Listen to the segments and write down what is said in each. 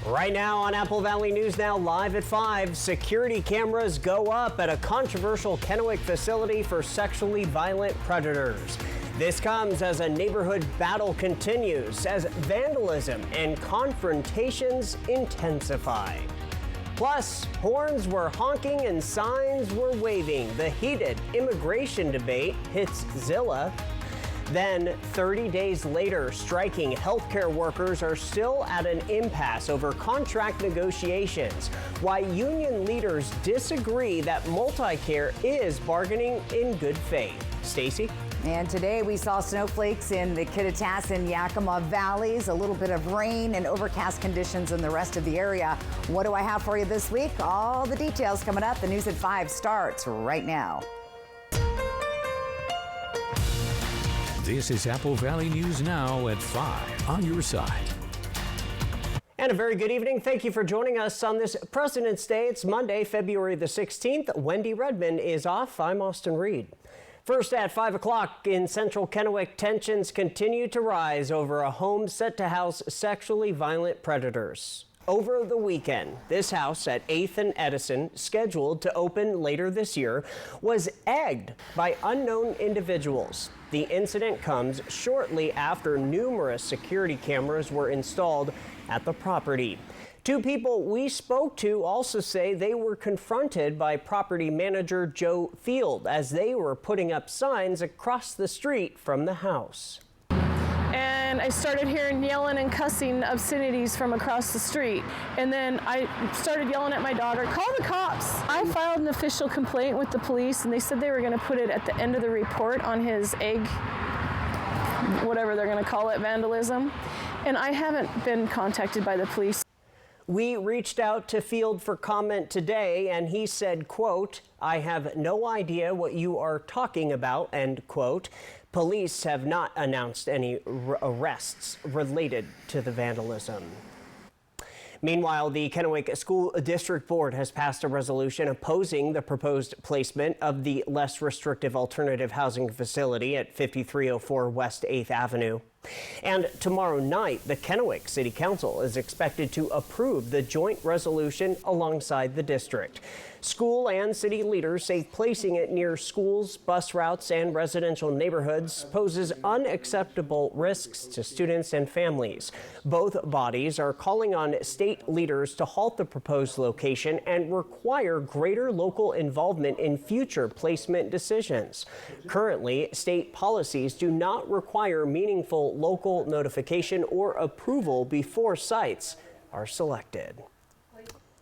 Right now on Apple Valley News Now, live at 5, security cameras go up at a controversial Kennewick facility for sexually violent predators. This comes as a neighborhood battle continues, as vandalism and confrontations intensify. Plus, horns were honking and signs were waving. The heated immigration debate hits Zillah. Then, 30 days later, striking healthcare workers are still at an impasse over contract negotiations. Why union leaders disagree that MultiCare is bargaining in good faith. Stacy? And today we saw snowflakes in the Kittitas and Yakima valleys, a little bit of rain and overcast conditions in the rest of the area. What do I have for you this week? All the details coming up. The News at 5 starts right now. This is Apple Valley News Now at 5 on your side. And a very good evening. Thank you for joining us on this President's Day. It's Monday, February the 16th. Wendy Redman is off. I'm Austin Reed. First at 5 o'clock in central Kennewick, tensions continue to rise over a home set to house sexually violent predators. Over the weekend, this house at 8th and Edison, scheduled to open later this year, was egged by unknown individuals. The incident comes shortly after numerous security cameras were installed at the property. Two people we spoke to also say they were confronted by property manager Joe Field as they were putting up signs across the street from the house. And I started hearing yelling and cussing obscenities from across the street. And then I started yelling at my daughter, call the cops. I filed an official complaint with the police, and they said they were going to put it at the end of the report on his egg, whatever they're going to call it, vandalism. And I haven't been contacted by the police. We reached out to Field for comment today, and he said, quote, I have no idea what you are talking about, end quote. Police have not announced any arrests related to the vandalism. Meanwhile, the Kennewick School District Board has passed a resolution opposing the proposed placement of the less restrictive alternative housing facility at 5304 West 8th Avenue. And tomorrow night, the Kennewick City Council is expected to approve the joint resolution alongside the district. School and city leaders say placing it near schools, bus routes, and residential neighborhoods poses unacceptable risks to students and families. Both bodies are calling on state leaders to halt the proposed location and require greater local involvement in future placement decisions. Currently, state policies do not require meaningful local notification or approval before sites are selected.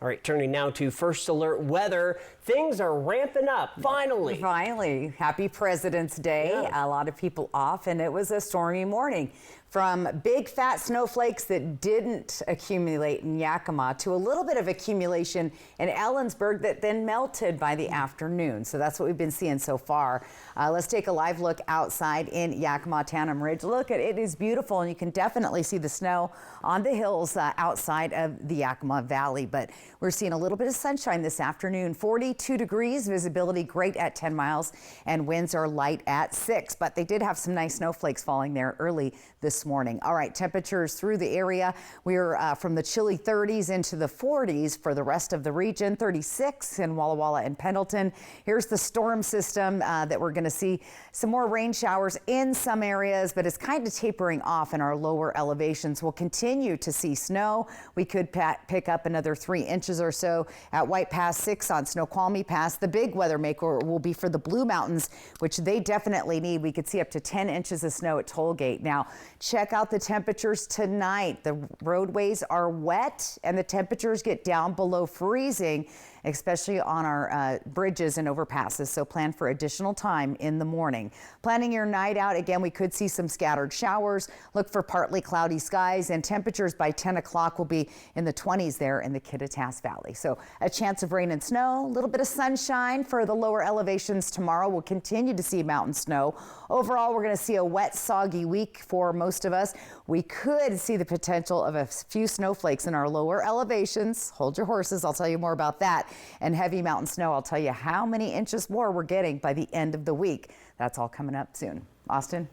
All right, turning now to First Alert weather. Things are ramping up, finally. Finally. Happy President's Day. Yeah. A lot of people off, and it was a stormy morning. From big fat snowflakes that didn't accumulate in Yakima to a little bit of accumulation in Ellensburg that then melted by the afternoon. So that's what we've been seeing so far. Let's take a live look outside in Yakima Tannum Ridge. Look, it is beautiful, and you can definitely see the snow on the hills outside of the Yakima Valley. But we're seeing a little bit of sunshine this afternoon. 42 degrees, visibility great at 10 miles, and winds are light at 6. But they did have some nice snowflakes falling there early this morning. All right, temperatures through the area. We're from the chilly 30s into the 40s for the rest of the region. 36 in Walla Walla and Pendleton. Here's the storm system that we're going to see some more rain showers in some areas, but it's kind of tapering off in our lower elevations. We'll continue to see snow. We could pick up another 3 inches or so at White Pass, 6 on Snoqualmie Pass. The big weather maker will be for the Blue Mountains, which they definitely need. We could see up to 10 inches of snow at Tollgate. Now, check out the temperatures tonight. The roadways are wet and the temperatures get down below freezing, especially on our bridges and overpasses. So plan for additional time in the morning. Planning your night out, again, we could see some scattered showers. Look for partly cloudy skies, and temperatures by 10 o'clock will be in the 20s there in the Kittitas Valley. So a chance of rain and snow, a little bit of sunshine for the lower elevations tomorrow. We'll continue to see mountain snow. Overall, we're going to see a wet, soggy week for most of us. We could see the potential of a few snowflakes in our lower elevations. Hold your horses, I'll tell you more about that. And heavy mountain snow, I'll tell you how many inches more we're getting by the end of the week. That's all coming up soon. Austin?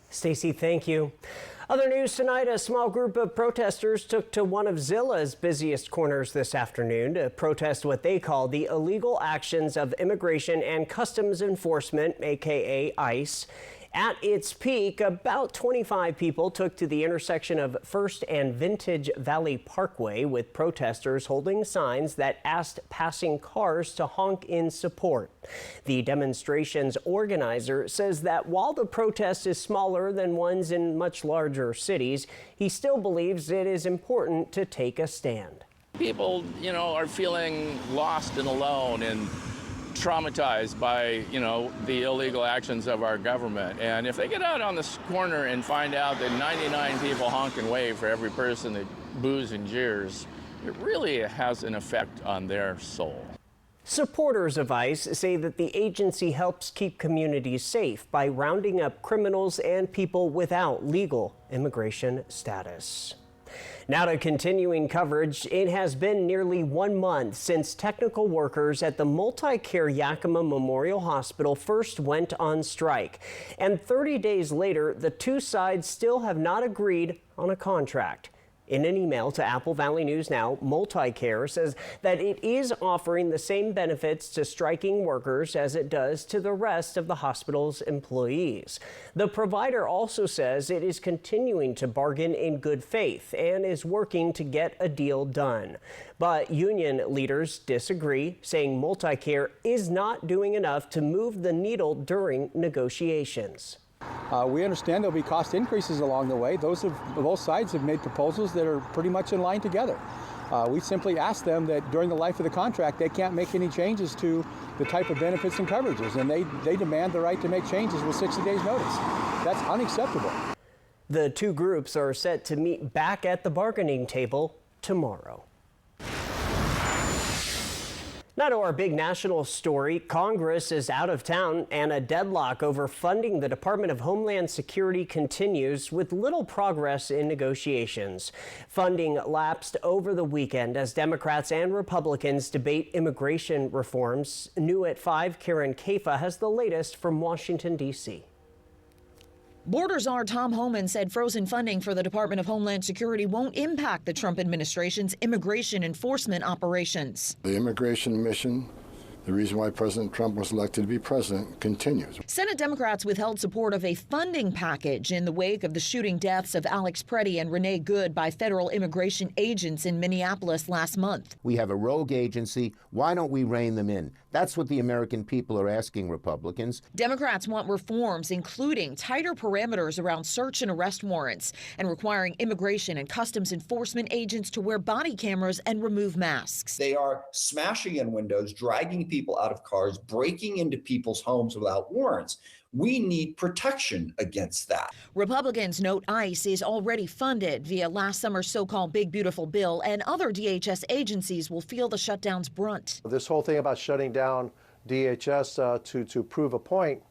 Stacy, thank you. Other news tonight, a small group of protesters took to one of Zilla's busiest corners this afternoon to protest what they call the illegal actions of Immigration and Customs Enforcement, aka ICE. At its peak, about 25 people took to the intersection of First and Vintage Valley Parkway with protesters holding signs that asked passing cars to honk in support. The demonstration's organizer says that while the protest is smaller than ones in much larger cities, he still believes it is important to take a stand. People, are feeling lost and alone and traumatized by, the illegal actions of our government. And if they get out on this corner and find out that 99 people honk and wave for every person that boos and jeers, it really has an effect on their soul. Supporters of ICE say that the agency helps keep communities safe by rounding up criminals and people without legal immigration status. Now to continuing coverage. It has been nearly 1 month since technical workers at the MultiCare Yakima Memorial Hospital first went on strike. And 30 days later, the two sides still have not agreed on a contract. In an email to Apple Valley News Now, MultiCare says that it is offering the same benefits to striking workers as it does to the rest of the hospital's employees. The provider also says it is continuing to bargain in good faith and is working to get a deal done. But union leaders disagree, saying MultiCare is not doing enough to move the needle during negotiations. We understand there'll be cost increases along the way. Both sides have made proposals that are pretty much in line together. We simply asked them that during the life of the contract, they can't make any changes to the type of benefits and coverages, and they demand the right to make changes with 60 days notice. That's unacceptable. The two groups are set to meet back at the bargaining table tomorrow. Now to our big national story. Congress is out of town and a deadlock over funding the Department of Homeland Security continues with little progress in negotiations. Funding lapsed over the weekend as Democrats and Republicans debate immigration reforms. New at 5, Karen Caifa has the latest from Washington, D.C. Border Czar Tom Homan said frozen funding for the Department of Homeland Security won't impact the Trump administration's immigration enforcement operations. The immigration mission, the reason why President Trump was elected to be president, continues. Senate Democrats withheld support of a funding package in the wake of the shooting deaths of Alex Preddy and Renee Good by federal immigration agents in Minneapolis last month. We have a rogue agency. Why don't we rein them in? That's what the American people are asking Republicans. Democrats want reforms, including tighter parameters around search and arrest warrants and requiring immigration and customs enforcement agents to wear body cameras and remove masks. They are smashing in windows, dragging people out of cars, breaking into people's homes without warrants. We need protection against that. Republicans note ICE is already funded via last summer's so-called Big Beautiful Bill, and other DHS agencies will feel the shutdown's brunt. This whole thing about shutting down DHS to prove a point,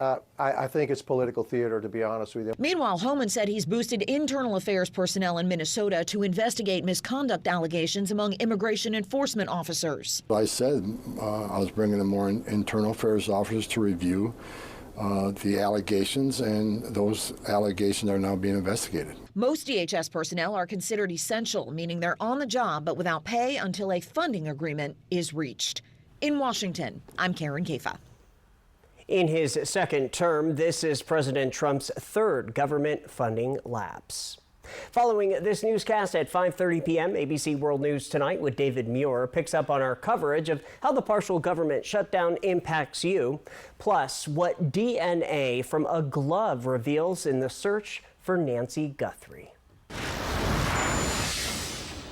I think it's political theater, to be honest with you. Meanwhile, Homan said he's boosted internal affairs personnel in Minnesota to investigate misconduct allegations among immigration enforcement officers. I said I was bringing in more internal affairs officers to review the allegations, and those allegations are now being investigated. Most DHS personnel are considered essential, meaning they're on the job but without pay until a funding agreement is reached. In Washington, I'm Karen Caifa. In his second term, this is President Trump's third government funding lapse. Following this newscast at 5:30 p.m., ABC World News Tonight with David Muir picks up on our coverage of how the partial government shutdown impacts you, plus what DNA from a glove reveals in the search for Nancy Guthrie.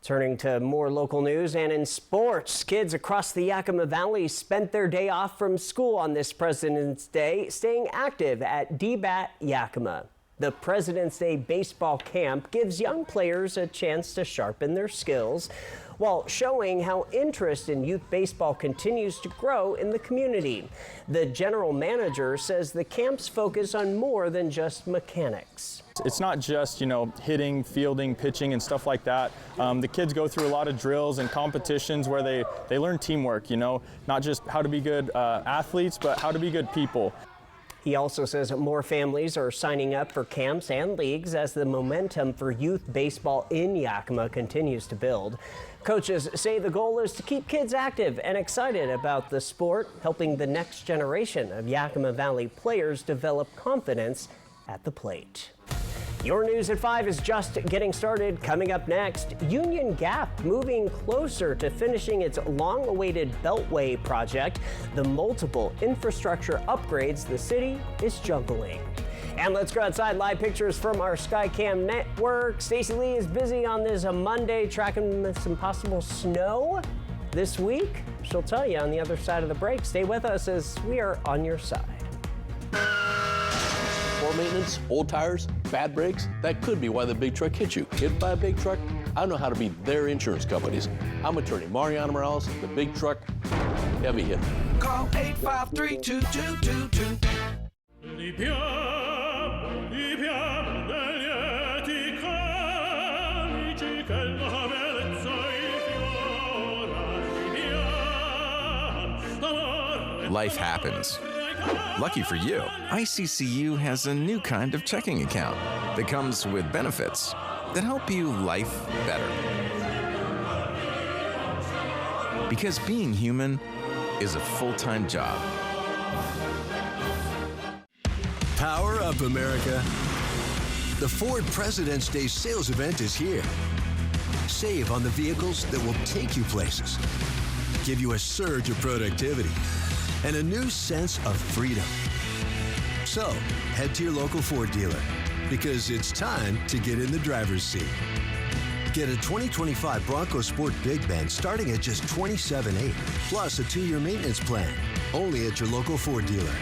Turning to more local news and in sports, kids across the Yakima Valley spent their day off from school on this President's Day, staying active at DBAT Yakima. The President's Day baseball camp gives young players a chance to sharpen their skills while showing how interest in youth baseball continues to grow in the community. The general manager says the camps focus on more than just mechanics. It's not just, hitting, fielding, pitching, and stuff like that. The kids go through a lot of drills and competitions where they learn teamwork, not just how to be good athletes, but how to be good people. He also says more families are signing up for camps and leagues as the momentum for youth baseball in Yakima continues to build. Coaches say the goal is to keep kids active and excited about the sport, helping the next generation of Yakima Valley players develop confidence at the plate. Your News at 5 is just getting started. Coming up next, Union Gap moving closer to finishing its long-awaited Beltway project, the multiple infrastructure upgrades the city is juggling. And let's go outside. Live pictures from our Skycam network. Stacey Lee is busy on this Monday tracking some possible snow this week. She'll tell you on the other side of the break. Stay with us as we are on your side. Poor maintenance, old tires, bad brakes, that could be why the big truck hit you. Hit by a big truck? I know how to be their insurance companies. I'm attorney Mariano Morales, the big truck, heavy hit. Call 853-2222. Life happens. Lucky for you, ICCU has a new kind of checking account that comes with benefits that help you life better. Because being human is a full-time job. Power up, America. The Ford President's Day sales event is here. Save on the vehicles that will take you places, give you a surge of productivity, and a new sense of freedom. So, head to your local Ford dealer, because it's time to get in the driver's seat. Get a 2025 Bronco Sport Big Bend starting at just $27,800, plus a 2-year maintenance plan, only at your local Ford dealer.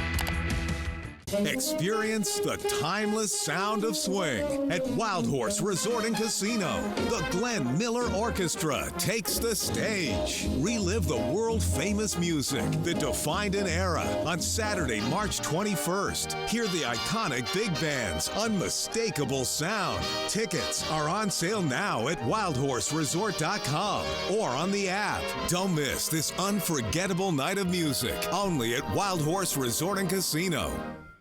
Experience the timeless sound of swing at Wild Horse Resort and Casino. The Glenn Miller Orchestra takes the stage. Relive the world-famous music that defined an era on Saturday, March 21st. Hear the iconic big band's unmistakable sound. Tickets are on sale now at wildhorseresort.com or on the app. Don't miss this unforgettable night of music, only at Wild Horse Resort and Casino.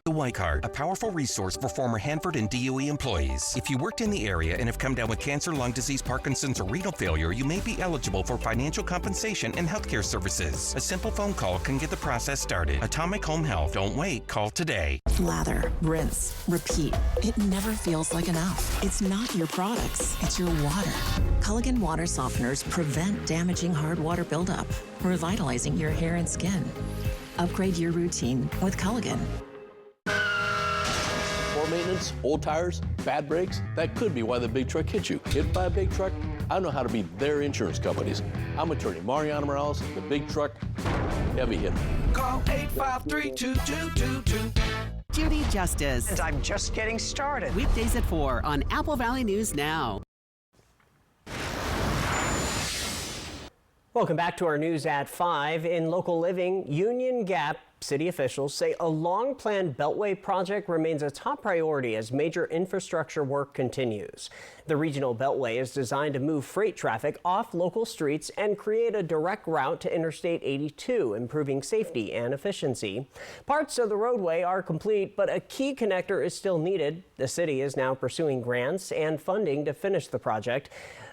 The Y Card, a powerful resource for former Hanford and DOE employees. If you worked in the area and have come down with cancer, lung disease, Parkinson's, or renal failure, you may be eligible for financial compensation and healthcare services. A simple phone call can get the process started. Atomic Home Health. Don't wait. Call today. Lather, rinse, repeat. It never feels like enough. It's not your products, it's your water. Culligan water softeners prevent damaging hard water buildup, revitalizing your hair and skin. Upgrade your routine with Culligan. Poor maintenance, old tires, bad brakes, that could be why the big truck hit you. Hit by a big truck? I know how to be their insurance companies. I'm attorney Mariano Morales, the big truck, heavy hit. Call 853-2222. Judy Justice. And I'm just getting started. Weekdays at 4 on Apple Valley News Now. Welcome back to our News at 5. In local living, Union Gap city officials say a long-planned Beltway project remains a top priority as major infrastructure work continues. The regional Beltway is designed to move freight traffic off local streets and create a direct route to Interstate 82, improving safety and efficiency. Parts of the roadway are complete, but a key connector is still needed. The city is now pursuing grants and funding to finish the project.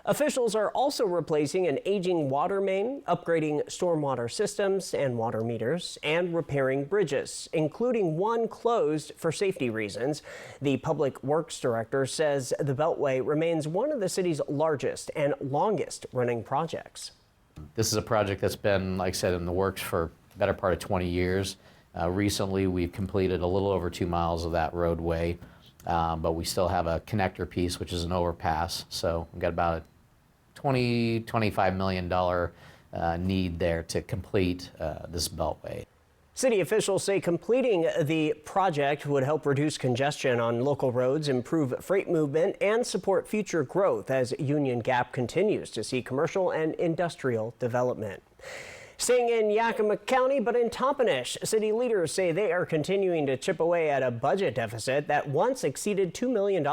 Officials are also replacing an aging water main, upgrading stormwater systems and water meters, and repairing bridges, including one closed for safety reasons. The Public Works Director says the Beltway remains one of the city's largest and longest running projects. This is a project that's been, like I said, in the works for the better part of 20 years. Recently, we've completed a little over 2 miles of that roadway, but we still have a connector piece, which is an overpass. So we've got about a $25 million need there to complete this Beltway. City officials say completing the project would help reduce congestion on local roads, improve freight movement, and support future growth as Union Gap continues to see commercial and industrial development. Staying in Yakima County, but in Toppenish, city leaders say they are continuing to chip away at a budget deficit that once exceeded $2 million.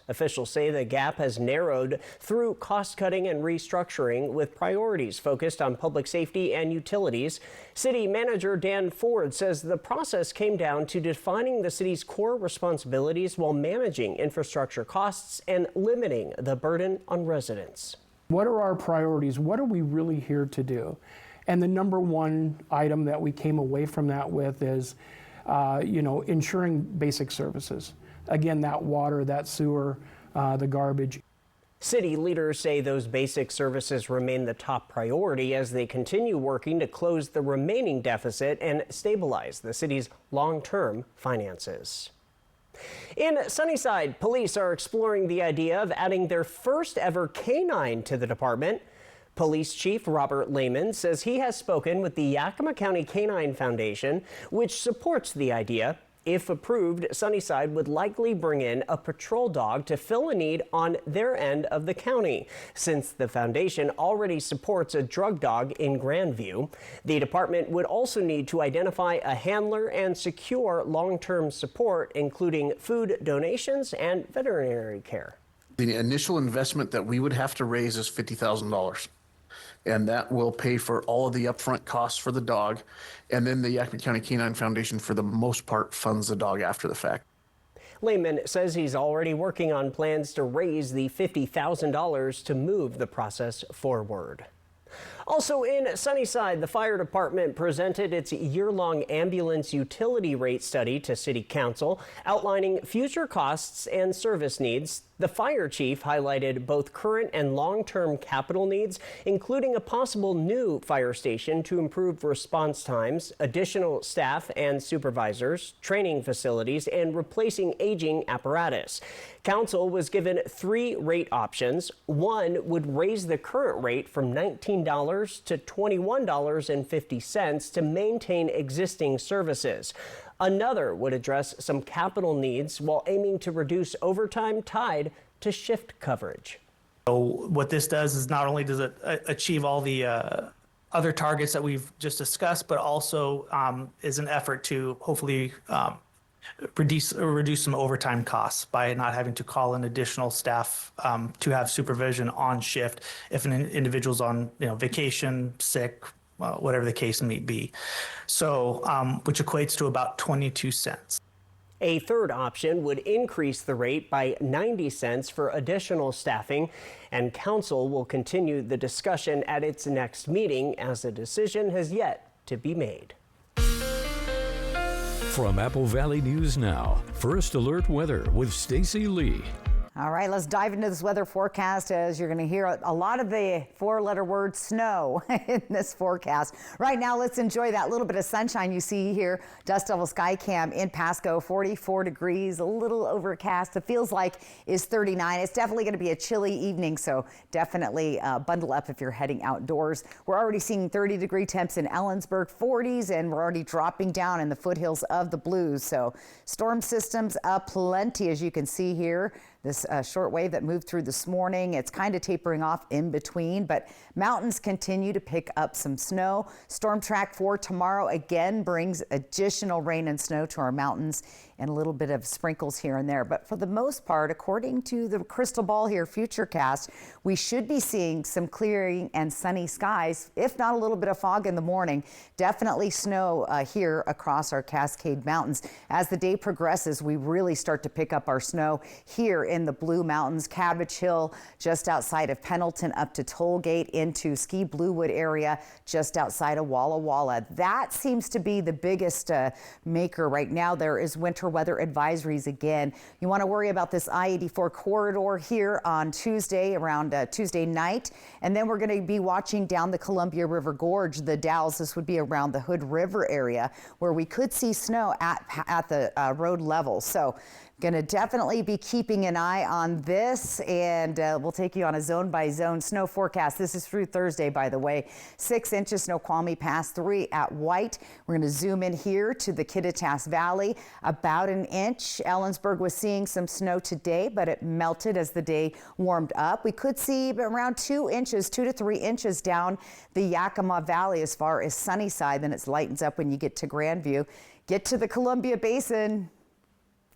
Officials say the gap has narrowed through cost-cutting and restructuring, with priorities focused on public safety and utilities. City Manager Dan Ford says the process came down to defining the city's core responsibilities while managing infrastructure costs and limiting the burden on residents. What are our priorities? What are we really here to do? And the number one item that we came away from that with is, ensuring basic services. Again, that water, that sewer, the garbage. City leaders say those basic services remain the top priority as they continue working to close the remaining deficit and stabilize the city's long-term finances. In Sunnyside, police are exploring the idea of adding their first ever canine to the department. Police Chief Robert Lehman says he has spoken with the Yakima County Canine Foundation, which supports the idea. If approved, Sunnyside would likely bring in a patrol dog to fill a need on their end of the county, since the foundation already supports a drug dog in Grandview. The department would also need to identify a handler and secure long-term support, including food donations and veterinary care. The initial investment that we would have to raise is $50,000. And that will pay for all of the upfront costs for the dog. And then the Yakima County Canine Foundation, for the most part, funds the dog after the fact. Lehman says he's already working on plans to raise the $50,000 to move the process forward. Also in Sunnyside, the fire department presented its year-long ambulance utility rate study to City Council, outlining future costs and service needs. The fire chief highlighted both current and long-term capital needs, including a possible new fire station to improve response times, additional staff and supervisors, training facilities, and replacing aging apparatus. Council was given 3 rate options. One would raise the current rate from $19 to $21.50 to maintain existing services. Another would address some capital needs while aiming to reduce overtime tied to shift coverage. So what this does is not only does it achieve all the other targets that we've just discussed, but also is an effort to hopefully reduce some overtime costs by not having to call in additional staff to have supervision on shift if an individual's on vacation, sick, whatever the case may be. So, which equates to about 22 cents. A third option would increase the rate by 90 cents for additional staffing, and council will continue the discussion at its next meeting as a decision has yet to be made. From Apple Valley News Now, First Alert Weather with Stacy Lee. All right, let's dive into this weather forecast as you're going to hear a lot of the 4-letter word snow in this forecast. Right now, let's enjoy that little bit of sunshine you see here. Dust Devil Sky Cam in Pasco, 44 degrees, a little overcast. It feels like is 39. It's definitely going to be a chilly evening, so definitely bundle up if you're heading outdoors. We're already seeing 30-degree temps in Ellensburg, 40s, and we're already dropping down in the foothills of the Blues. So storm systems plenty, as you can see here. This short wave that moved through this morning, it's kind of tapering off in between, but mountains continue to pick up some snow. Storm track for tomorrow again brings additional rain and snow to our mountains and a little bit of sprinkles here and there. But for the most part, according to the crystal ball here, Futurecast, we should be seeing some clearing and sunny skies, if not a little bit of fog in the morning. Definitely snow here across our Cascade Mountains. As the day progresses, we really start to pick up our snow here in the Blue Mountains, Cabbage Hill, just outside of Pendleton, up to Tollgate into Ski Bluewood area, just outside of Walla Walla. That seems to be the biggest maker right now. There is winter weather advisories again. You want to worry about this I-84 corridor here on Tuesday, around Tuesday night. And then we're going to be watching down the Columbia River Gorge, the Dalles. This would be around the Hood River area where we could see snow at the road level. So Going to definitely be keeping an eye on this, and we'll take you on a zone-by-zone snow forecast. This is through Thursday, by the way. 6 inches Snoqualmie Pass, 3 at White. We're going to zoom in here to the Kittitas Valley, about an inch. Ellensburg was seeing some snow today, but it melted as the day warmed up. We could see around 2 inches, 2 to 3 inches down the Yakima Valley as far as Sunnyside. Then it lightens up when you get to Grandview. Get to the Columbia Basin.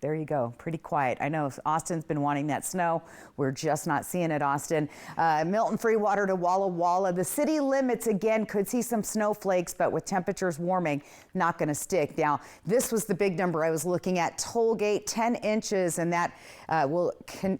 There you go. Pretty quiet. I know Austin's been wanting that snow. We're just not seeing it, Austin. Milton Freewater to Walla Walla. The city limits, again, could see some snowflakes, but with temperatures warming, not going to stick. Now, this was the big number I was looking at. Tollgate, 10 inches, and that will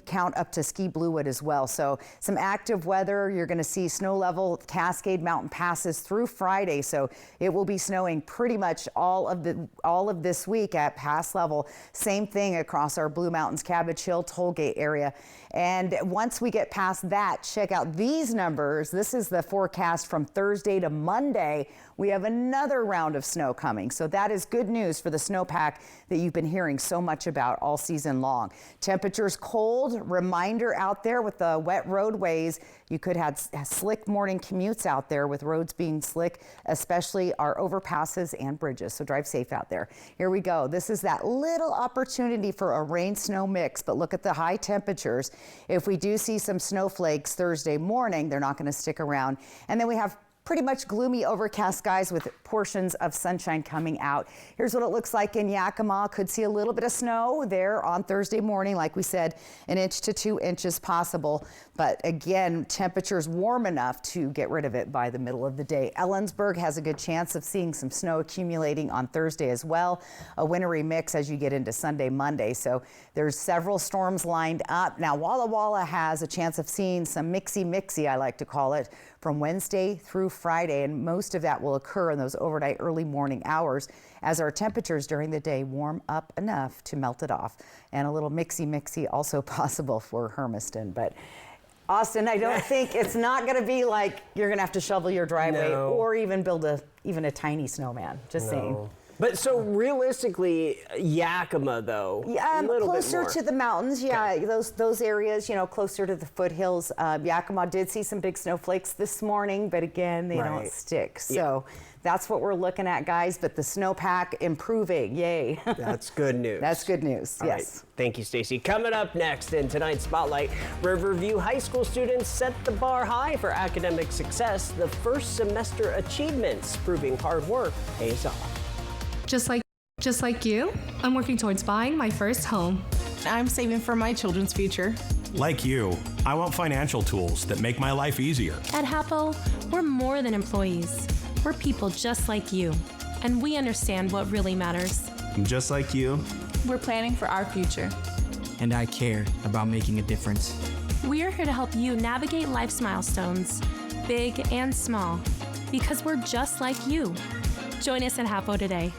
count up to Ski Bluewood as well. So some active weather. You're going to see snow level Cascade Mountain passes through Friday. So it will be snowing pretty much all of this week at pass level. Same thing across our Blue Mountains, Cabbage Hill, Tollgate area. And once we get past that, check out these numbers. This is the forecast from Thursday to Monday. We have another round of snow coming. So that is good news for the snowpack that you've been hearing so much about all season long. Temperatures cold, reminder out there with the wet roadways. You could have slick morning commutes out there with roads being slick, especially our overpasses and bridges. So drive safe out there. Here we go. This is that little opportunity for a rain-snow mix, but look at the high temperatures. If we do see some snowflakes Thursday morning, they're not going to stick around. And then we have pretty much gloomy overcast skies with portions of sunshine coming out. Here's what it looks like in Yakima. Could see a little bit of snow there on Thursday morning. Like we said, 1 inch to 2 inches possible. But again, temperatures warm enough to get rid of it by the middle of the day. Ellensburg has a good chance of seeing some snow accumulating on Thursday as well. A wintry mix as you get into Sunday, Monday. So there's several storms lined up. Now Walla Walla has a chance of seeing some mixy, I like to call it, from Wednesday through Friday, and most of that will occur in those overnight early morning hours as our temperatures during the day warm up enough to melt it off. And a little mixy also possible for Hermiston. But Austin, I don't think it's not going to be like you're going to have to shovel your driveway or even build even a tiny snowman. Just saying. But so realistically, Yakima though, yeah, a little closer bit more to the mountains. Yeah, those areas, closer to the foothills. Yakima did see some big snowflakes this morning, but again, they don't stick. So that's what we're looking at, guys. But the snowpack improving, yay! That's good news. That's good news. All yes. Right. Thank you, Stacy. Coming up next in tonight's Spotlight, Riverview High School students set the bar high for academic success. The first semester achievements proving hard work pays off. Just like you, I'm working towards buying my first home. I'm saving for my children's future. Like you, I want financial tools that make my life easier. At Hapo, we're more than employees. We're people just like you, and we understand what really matters. Just like you, we're planning for our future. And I care about making a difference. We're here to help you navigate life's milestones, big and small, because we're just like you. Join us at Hapo today.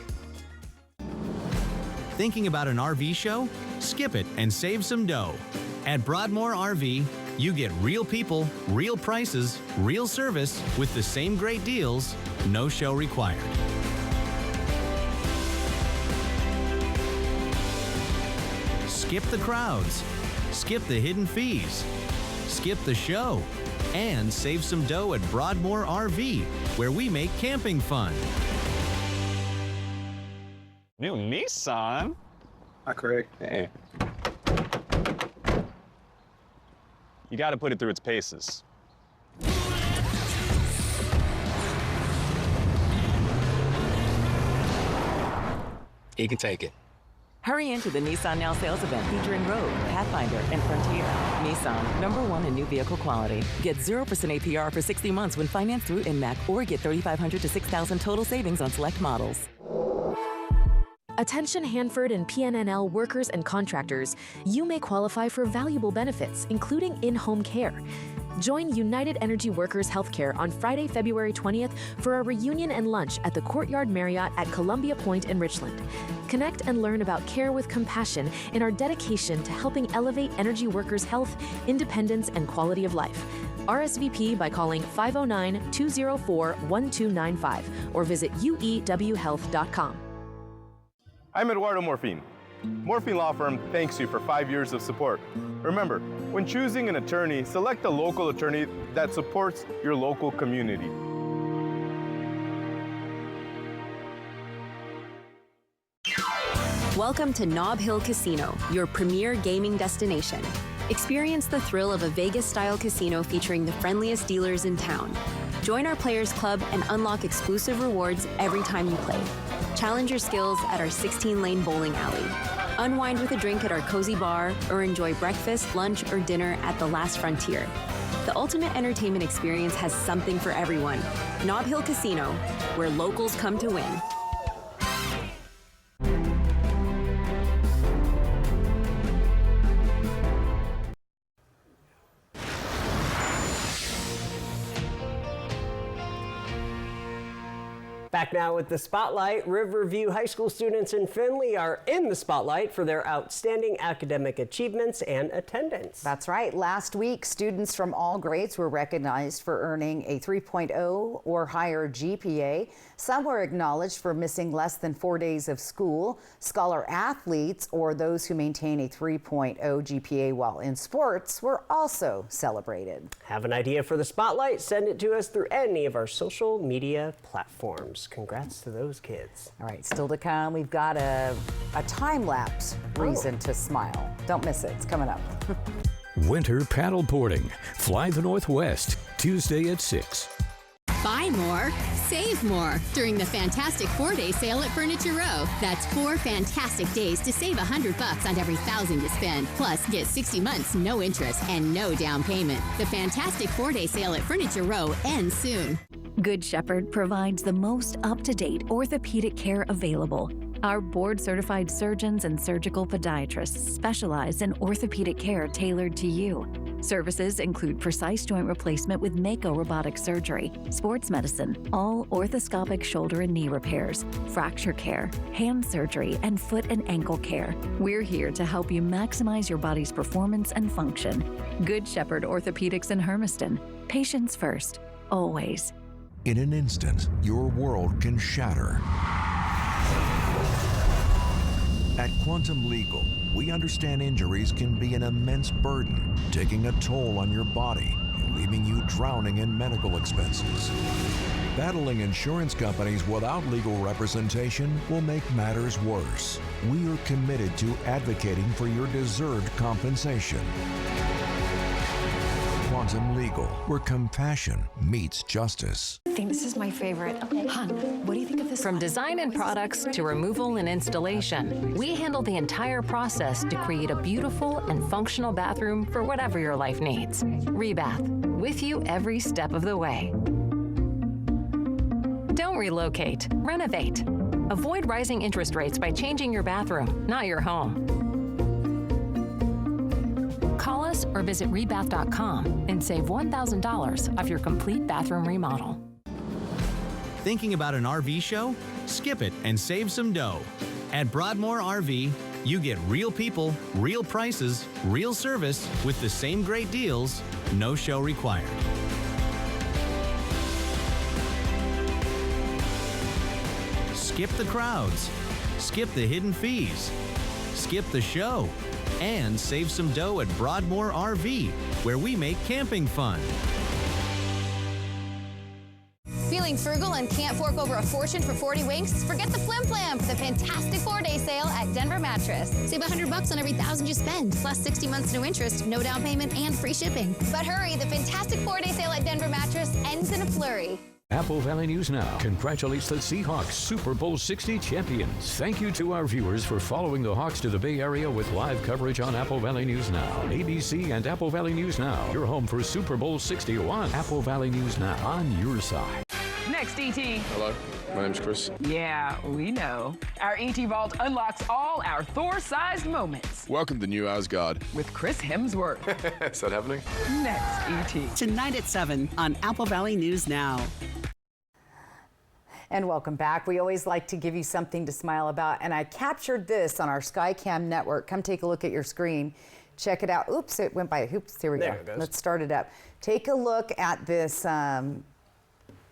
Thinking about an RV show? Skip it and save some dough. At Broadmoor RV, you get real people, real prices, real service with the same great deals, no show required. Skip the crowds, skip the hidden fees, skip the show, and save some dough at Broadmoor RV, where we make camping fun. New Nissan? Hi, Craig. Hey. You got to put it through its paces. He can take it. Hurry into the Nissan Now sales event featuring Rogue, Pathfinder, and Frontier. Nissan, #1 in new vehicle quality. Get 0% APR for 60 months when financed through INMAC, or get $3,500 to $6,000 total savings on select models. Attention Hanford and PNNL workers and contractors. You may qualify for valuable benefits, including in-home care. Join United Energy Workers Healthcare on Friday, February 20th for a reunion and lunch at the Courtyard Marriott at Columbia Point in Richland. Connect and learn about care with compassion and our dedication to helping elevate energy workers' health, independence, and quality of life. RSVP by calling 509-204-1295 or visit uewhealth.com. I'm Eduardo Morfin. Morphine Law Firm thanks you for 5 years of support. Remember, when choosing an attorney, select a local attorney that supports your local community. Welcome to Nob Hill Casino, your premier gaming destination. Experience the thrill of a Vegas-style casino featuring the friendliest dealers in town. Join our Players Club and unlock exclusive rewards every time you play. Challenge your skills at our 16-lane bowling alley. Unwind with a drink at our cozy bar, or enjoy breakfast, lunch, or dinner at the Last Frontier. The ultimate entertainment experience has something for everyone. Nob Hill Casino, where locals come to win. Back now with the Spotlight. Riverview High School students in Findlay are in the spotlight for their outstanding academic achievements and attendance. That's right. Last week, students from all grades were recognized for earning a 3.0 or higher GPA. Some were acknowledged for missing less than 4 days of school. Scholar athletes, or those who maintain a 3.0 GPA while in sports, were also celebrated. Have an idea for the Spotlight? Send it to us through any of our social media platforms. Congrats to those kids. All right, still to come, we've got a time-lapse reason to smile. Don't miss it. It's coming up. Winter paddleboarding. Fly the Northwest, Tuesday at 6. Buy more, save more during the fantastic 4-day sale at Furniture Row. That's 4 fantastic days to save $100 on every $1,000 you spend. Plus, get 60 months, no interest, and no down payment. The fantastic 4-day sale at Furniture Row ends soon. Good Shepherd provides the most up-to-date orthopedic care available. Our board-certified surgeons and surgical podiatrists specialize in orthopedic care tailored to you. Services include precise joint replacement with Mako robotic surgery, sports medicine, all orthoscopic shoulder and knee repairs, fracture care, hand surgery, and foot and ankle care. We're here to help you maximize your body's performance and function. Good Shepherd Orthopedics in Hermiston. Patients first, always. In an instant, your world can shatter. At Quantum Legal, we understand injuries can be an immense burden, taking a toll on your body and leaving you drowning in medical expenses. Battling insurance companies without legal representation will make matters worse. We are committed to advocating for your deserved compensation. Quantum Legal, where compassion meets justice. I think this is my favorite. Hon, what do you think of this? From design and products to removal and installation, we handle the entire process to create a beautiful and functional bathroom for whatever your life needs. Rebath, with you every step of the way. Don't relocate, renovate. Avoid rising interest rates by changing your bathroom, not your home. Call us or visit rebath.com and save $1,000 off your complete bathroom remodel. Thinking about an RV show? Skip it and save some dough. At Broadmoor RV, you get real people, real prices, real service with the same great deals, no show required. Skip the crowds, skip the hidden fees, skip the show, and save some dough at Broadmoor RV, where we make camping fun. Feeling frugal and can't fork over a fortune for 40 winks? Forget the flim flam for the fantastic 4-day sale at Denver Mattress. Save $100 on every $1,000 you spend, plus 60 months no interest, no down payment, and free shipping. But hurry, the fantastic 4-day sale at Denver Mattress ends in a flurry. Apple Valley News Now congratulates the Seahawks Super Bowl 60 champions. Thank you to our viewers for following the Hawks to the Bay Area with live coverage on Apple Valley News Now, ABC, and Apple Valley News Now. Your home for Super Bowl 61. Apple Valley News Now, on your side. Next, E.T. Hello, my name's Chris. Yeah, we know. Our E.T. Vault unlocks all our Thor-sized moments. Welcome to New Asgard. With Chris Hemsworth. Is that happening? Next, E.T. Tonight at 7 on Apple Valley News Now. And welcome back. We always like to give you something to smile about, and I captured this on our Skycam network. Come take a look at your screen. Check it out. Oops, it went by. Oops, here we go. Let's start it up. Take a look at this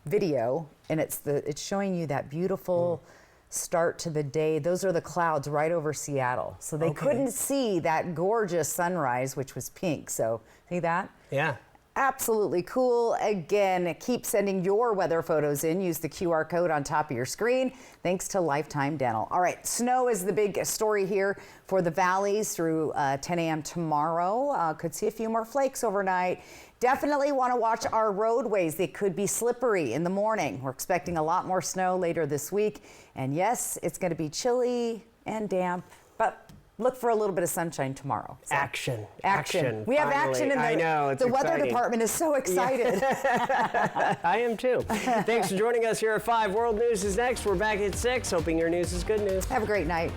video, and it's showing you that beautiful start to the day. Those are the clouds right over Seattle. So they couldn't see that gorgeous sunrise, which was pink. So see that? Yeah. Absolutely cool. Again, keep sending your weather photos in. Use the QR code on top of your screen. Thanks to Lifetime Dental. All right, snow is the big story here for the valleys through 10 a.m. tomorrow. Could see a few more flakes overnight. Definitely want to watch our roadways. They could be slippery in the morning. We're expecting a lot more snow later this week. And yes, it's going to be chilly and damp, but look for a little bit of sunshine tomorrow. So, action. We have finally. action in the, I know, it's the weather exciting. department is so excited. Yeah. I am too. Thanks for joining us here at 5. World News is next. We're back at 6. Hoping your news is good news. Have a great night.